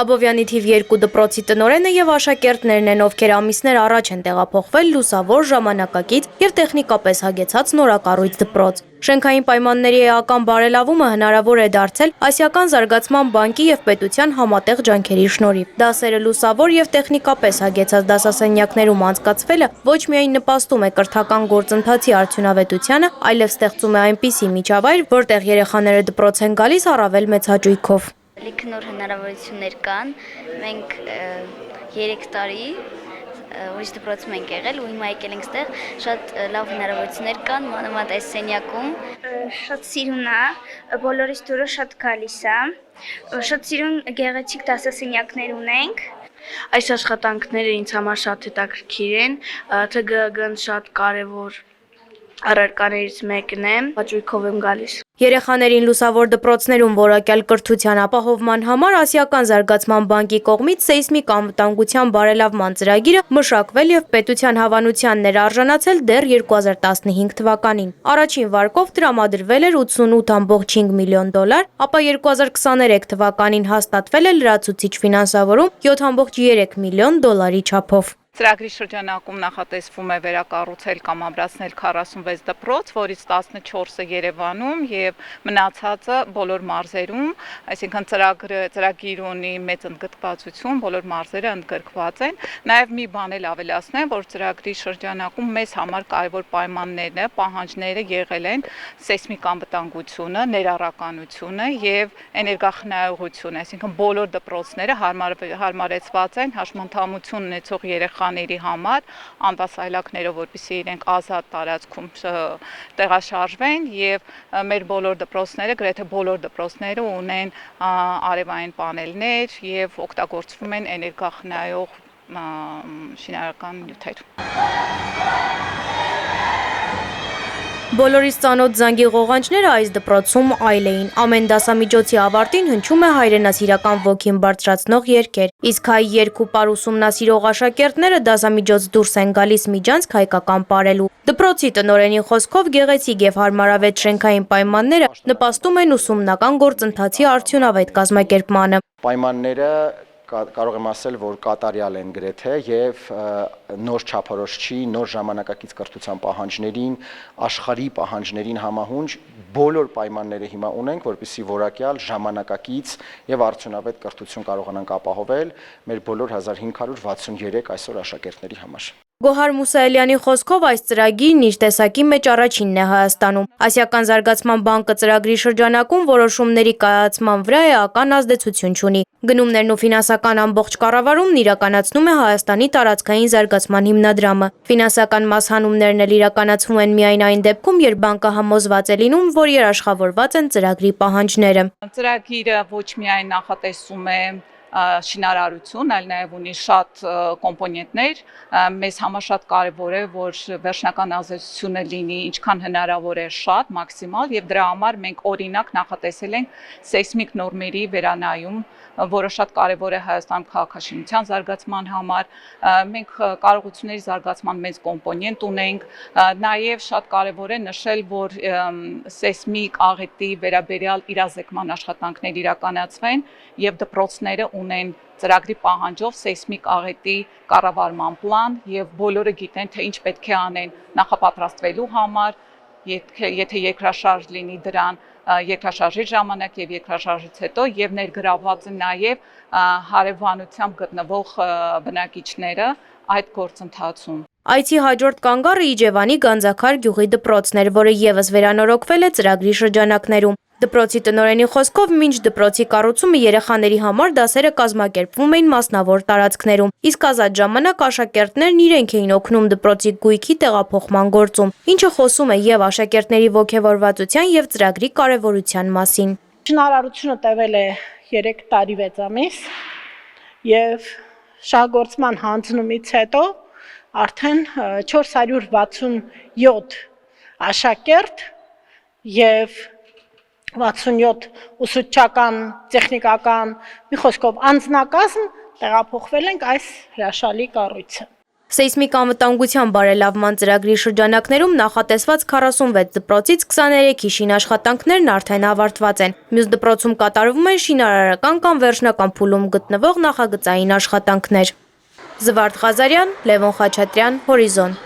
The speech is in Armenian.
Աբովյանի թիվ 2 դպրոցի տնօրենը եւ աշակերտներն են, ովքեր ամիսներ առաջ են տեղափոխվել լուսավոր, ժամանակակից եւ տեխնիկապես հագեցած նորակառույց դպրոց։ Շենքային պայմանների էական բարելավումը հնարավոր է դարձել Ասիական զարգացման բանկի եւ պետության համատեղ ջանքերի շնորհիվ։ Դասերը լուսավոր եւ տեխնիկապես հագեցած դասասենյակներում անցկացվելը ոչ միայն նպաստում է կրթական գործընթացի արդյունավետությանը, այլև ստեղծում է այնպիսի միջավայր, որտեղ երեխաները դպրոց են գալիս առավել մեծ հաճույքով։ Լիք նոր հնարավորություններ կան, մենք 3 տարի ուրիշ դպրոցում ենք եղել ու հիմա եկել ենք ստեղ, շատ լավ հնարավորություններ կան, մանավանդ այս սենյակում։ Շատ սիրուն է, բոլորիս դուրը շատ գալիս է, շատ սիրուն գեղեցիկ դասասենյակներ ունենք։ Այս աշխատանքները ինձ համար շատ հետաքրքիր են, ԹԳԳ-ն շատ կարևոր առարկաներից մեկն է, հաճույքով եմ գալիս։ Երեխաներին լուսավոր դպրոցներում որակյալ կրթության ապահովման համար Ասիական զարգացման բանկի կողմից սեյսմիկ անվտանգության բարելավման ծրագիրը մշակվել եւ պետության հավանությանն էր արժանացել դեռ 2015 թվականին։ Առաջին վարկով տրամադրվել էր 88.5 միլիոն դոլար, ապա 2023 թվականին հաստատվել է լրացուցիչ ֆինանսավորում 7.3 միլիոն դոլարի չափով։ Ծրագրի շրջանակում նախատեսվում է վերակառուցել կամ ամրացնել 46 դպրոց, որից 14-ը Երևանում եւ մնացածը բոլոր մարզերում, այսինքն ծրագիր ունի մեծ ընդգրկվածություն, բոլոր մարզերը ընդգրկված են։ Նաեւ մի բան էլ ավելացնեմ, որ ծրագրի շրջանակում մեզ համար կարևոր պայմաններն, պահանջները եղել են սեյսմիկ անվտանգությունը, ներառականությունը եւ էներգախնայողությունը, այսինքն բոլոր դպրոցները հարմարեցված են հաշմանդամություն ունեցող երեխաների համար անվասայլակներով, որպեսզի իրենք ազատ տարածքում տեղաշարժվեն եւ մեր բոլոր դպրոցները, գրեթե բոլոր դպրոցները ունեն արևային պանելներ եւ օգտագործվում են էներգախնայող շինարարական նյութեր։ Բոլորից ծանոթ զանգի ղողանջները այս դպրոցում այլ էին։ Ամեն դասամիջոցի ավարտին հնչում է հայրենասիրական ոգին բարձրացնող երգեր, իսկ հայ երգ ու պար ուսումնասիրող աշակերտները դասամիջոց դուրս են գալիս միջանցք հայկական պարելու։ Դպրոցի տնօրենի խոսքով գեղեցիկ եւ հարմարավետ շենքային պայմանները նպաստում են ուսումնական գործընթացի արդյունավետ կազմակերպմանը։ Պայմանները կարող եմ ասել, որ կատարյալ են գրեթե եւ նոր չափորոշչի, նոր ժամանակակից կրթության պահանջներին, աշխարհի պահանջներին համահունչ բոլոր պայմանները հիմա ունենք, որպեսզի որակյալ ժամանակակից եւ արդյունավետ կրթություն կարողանանք ապահովել մեր բոլոր 1563 այսօր աշակերտների համար։ Գոհար Մուսայելյանի խոսքով այս ծրագիրն իր տեսակի մեջ առաջինն է Հայաստանում։ Ասիական զարգացման բանկը ծրագրի շրջանակում որոշումների կայացման վրա էական ազդեցություն չունի։ Գնումներն ու ֆինանսական ամբողջ կառավարումն իրականացնում է Հայաստանի տարածքային զարգացման հիմնադրամը։ Ֆինանսական մասհանումներն էլ իրականացվում են միայն այն դեպքում, երբ բանկը համոզված է լինում, որ երաշխավորված են ծրագրի պահանջները։ Ծրագիրը ոչ միայն նախատեսում է շինարարություն, այլ նաև ունի շատ կոմպոնենտներ, մեզ համար շատ կարևոր է, որ վերջնական ազդեցությունը լինի ինչքան հնարավոր է շատ, մաքսիմալ եւ դրա համար մենք օրինակ նախատեսել ենք սեյսմիկ նորմերի վերանայում, որը շատ կարևոր է Հայաստանում քաղաքաշինության զարգացման համար, մենք կարողությունների զարգացման մեծ կոմպոնենտ ունենք, նաև շատ կարևոր է նշել, որ սեյսմիկ աղետի վերաբերյալ իրազեկման աշխատանքներ իրականացվեն եւ դպրոցները ունեն ծրագրի պահանջով սեյսմիկ աղետի կառավարման պլան եւ բոլորը գիտեն, թե ինչ պետք է անեն նախապատրաստվելու համար, եթե երկրաշարժ լինի դրան երկրաշարժի ժամանակ եւ երկրաշարժից հետո եւ ներգրավված են նաեւ հարևանությամբ գտնվող բնակիչները այդ գործընթացում։ Այցի հաջորդ կանգառը Իջևանի Գանձաքար գյուղի դպրոցն էր, որը եւս վերանորոգվել է ծրագրի շրջանակներում։ Դպրոցի տնօրենի խոսքով մինչ դպրոցի կառուցումը երեխաների համար դասերը կազմակերպվում էին մասնավոր տարածքներում, իսկ ազատ ժամանակ աշակերտներն իրենք էին օգնում դպրոցի գույքի տեղափոխման գործում, ինչը խոսում է եւ աշակերտների ոգևորվածության եւ ծրագրի կարեւորության մասին։ Շինարարությունը տևել է 3 տարի 6 ամիս եւ շահգործման հանձնումից հետո արդեն 467 աշակերտ եւ 67 ուսուցչական, տեխնիկական, մի խոսքով անձնակազմ տեղափոխվել ենք այս հրաշալի կառույցը։ Սեյսմիկ անվտանգության բարելավման ծրագրի շրջանակներում նախատեսված 46 դպրոցից 23-ի շինաշխատանքներն արդեն ավարտված են։ Մյուս դպրոցում կատարվում են շինարարական կամ վերջնական փուլում գտնվող նախագծային աշխատանքներ։ Զվարթ Ղազարյան, Լևոն Խաչատրյան, Հորիզոն։